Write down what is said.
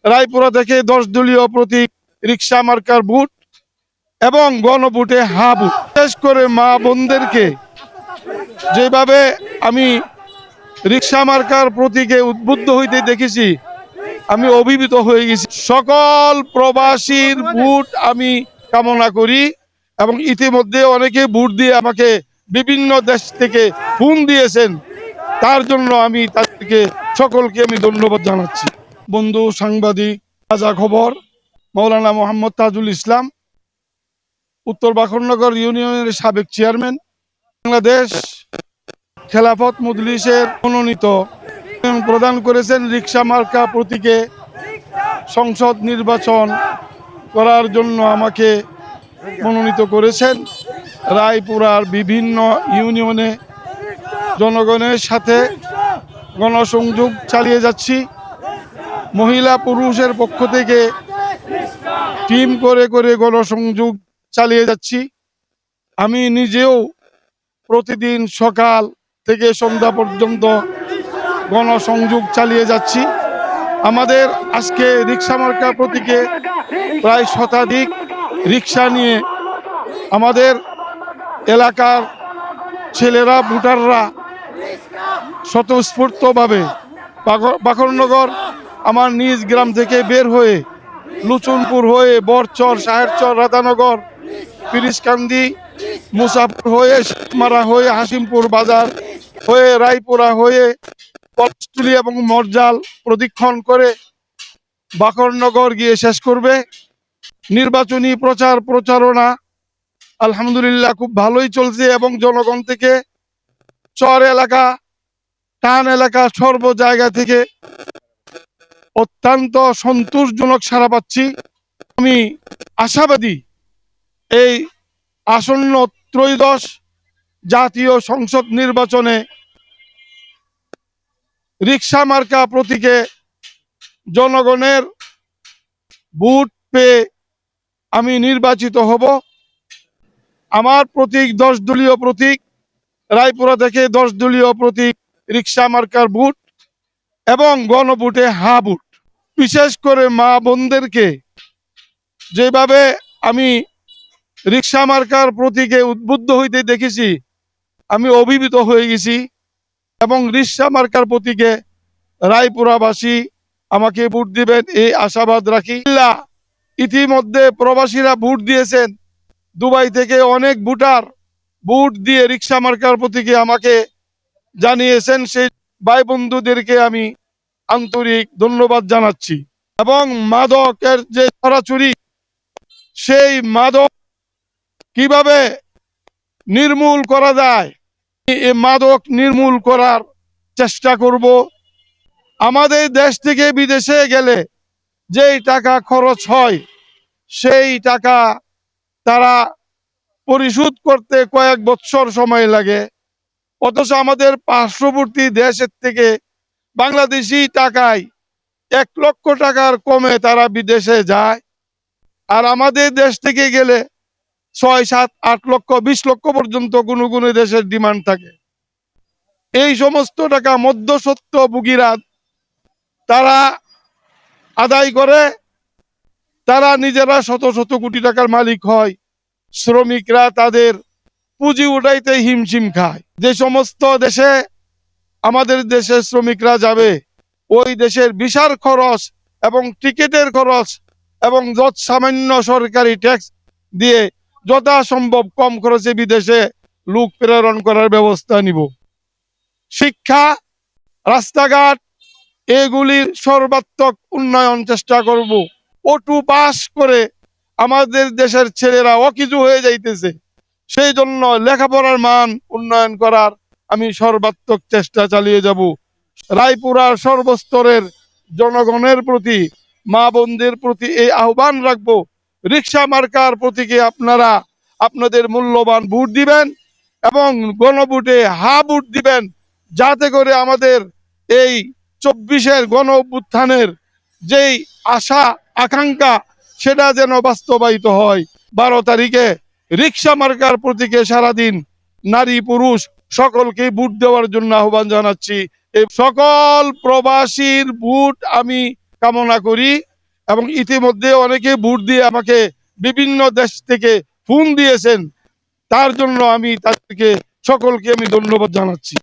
রায়পুরা থেকে 10 দলীয় প্রতীক রিক্সা মার্কার বুট এবং গণভোটে হা বুট। বিশেষ করে মা বোনদেরকে যেভাবে আমি রিক্সা মার্কার প্রতীকে উদ্বুদ্ধ হইতে দেখেছি, আমি অভিভূত হয়ে গেছি। সকল প্রবাসীর ভোট আমি কামনা করি এবং ইতিমধ্যে অনেকে ভোট দিয়ে আমাকে বিভিন্ন দেশ থেকে ফোন দিয়েছেন, তার জন্য আমি তাদেরকে সকলকে আমি ধন্যবাদ জানাচ্ছি। বন্ধু সাংবাদিক, তাজা খবর, মৌলানা মোহাম্মদ তাজুল ইসলাম, উত্তর বাখরনগর ইউনিয়নের সাবেক চেয়ারম্যান, বাংলাদেশ খেলাফত মজলিসের মনোনীত প্রদান করেছেন রিক্সা মার্কা প্রতীকে সংসদ নির্বাচন করার জন্য আমাকে মনোনীত করেছেন। রায়পুরার বিভিন্ন ইউনিয়নে জনগণের সাথে গণসংযোগ চালিয়ে যাচ্ছি। মহিলা পুরুষের পক্ষ থেকে টিম করে করে গণসংযোগ চালিয়ে যাচ্ছি। আমি নিজেও প্রতিদিন সকাল থেকে সন্ধ্যা পর্যন্ত গণসংযোগ চালিয়ে যাচ্ছি। আমাদের আজকে রিক্সা মার্কা প্রতীকে প্রায় শতাধিক রিক্সা নিয়ে আমাদের এলাকার ছেলেরা ভোটাররা স্বতঃস্ফূর্তভাবে বাখরনগর আমার নিজ গ্রাম থেকে বের হয়ে লুচনপুর হয়ে বরচর, সাহেরচর, রাধানগর, পিরিসকান্দি, মুসাফর হয়ে মারা হয়ে হাসিমপুর বাজার হয়ে রায়পুরা হয়ে পলসটুলি এবং মরজাল প্রদক্ষিণ করে বাখরনগর গিয়ে শেষ করবে। নির্বাচনী প্রচারণা আলহামদুলিল্লাহ খুব ভালোই চলছে এবং জনগণ থেকে চর এলাকা, টান এলাকা, সর্ব জায়গা থেকে অত্যন্ত সন্তোষজনক সাড়া পাচ্ছি। আমি আশাবাদী এই আসন্ন ত্রয়োদশ জাতীয় সংসদ নির্বাচনে রিক্সা মার্কা প্রতীকে জনগণের ভোট পেয়ে আমি নির্বাচিত হব। আমার প্রতীক 10 দলীয় প্রতীক, রায়পুরা থেকে 10 দলীয় প্রতীক রিক্সা মার্কার বুট এবং গণভোটে হা বুট। বিশেষ করে মা বোনদেরকে যেভাবে আমি রিক্সা মার্কার প্রতীকে উদ্বুদ্ধ হইতে দেখেছি, আমি অভিভূত হয়ে গেছি এবং রিক্সা মার্কার প্রতীকে রায়পুরাবাসী আমাকে ভোট দিবেন এই আশাবাদ রাখি। ইতিমধ্যে প্রবাসীরা ভোট দিয়েছেন। দুবাই থেকে অনেক ভোটার ভোট দিয়ে রিক্সা মার্কার প্রতীকে আমাকে জানিয়েছেন। সেই ভাই বন্ধুদেরকে আমি আন্তরিক ধন্যবাদ জানাচ্ছি। এবং মাদকের যে ছড়াছড়ি, সেই মাদক কিভাবে নির্মূল করা যায়, এই মাদক নির্মূল করার চেষ্টা করব। আমাদের দেশ থেকে বিদেশে গেলে যেই টাকা খরচ হয়, সেই টাকা তারা পরিশোধ করতে কয়েক বছর সময় লাগে, অথচ আমাদের পার্শ্ববর্তী দেশের থেকে বাংলাদেশি টাকায় 1 লক্ষ টাকার কমে তারা বিদেশে যায়। আর আমাদের দেশ থেকে গেলে 6, 7, 8 লক্ষ, 20 লক্ষ পর্যন্ত কোনো কোনো দেশের ডিমান্ড থাকে। এই সমস্ত টাকা মধ্যস্বত্বভোগীরা তারা আদায় করে, তারা নিজেরা শত শত কোটি টাকার মালিক হয়। শ্রমিকরা তাদের পুঁজি উঠাইতে হিমশিম খায়। যে সমস্ত দেশে আমাদের দেশের শ্রমিকরা যাবে, ওই দেশের ভিসার খরচ এবং টিকিটের খরচ এবং যত সামান্য সরকারি ট্যাক্স দিয়ে যথাসম্ভব কম খরচে বিদেশে লোক প্রেরণ করার ব্যবস্থা নিব। শিক্ষা, রাস্তাঘাট এগুলির সর্বাত্মক উন্নয়ন চেষ্টা করব। ওটু পাস করে আমাদের দেশের ছেলেরা অকিছু হয়ে যাইতেছে, সেই জন্য লেখাপড়ার মান উন্নয়ন করার আমি সর্বাত্মক চেষ্টা চালিয়ে যাব। রায়পুরার সর্বস্তরের জনগণের প্রতি, মা বোনদের প্রতি এই আহ্বান রাখবো, রিক্সা মার্কার প্রতীকে আপনারা আপনাদের মূল্যবান ভোট দিবেন এবং গণভোটে হা ভোট দিবেন, যাতে করে আমাদের এই 24-এর গণ অভ্যুত্থানের যেই আশা আকাঙ্ক্ষা সেটা যেন বাস্তবায়িত হয়। 12 তারিখে রিক্সা মার্কার প্রতীকে সারাদিন নারী পুরুষ সকলকে ভোট দেওয়ার জন্য আহ্বান জানাচ্ছি। এই সকল প্রবাসীর ভোট আমি কামনা করি। এবং ইতিমধ্যে অনেকে ভোট দিয়ে আমাকে বিভিন্ন দেশ থেকে ফোন দিয়েছেন, তার জন্য আমি তাদেরকে সকলকে আমি ধন্যবাদ জানাচ্ছি।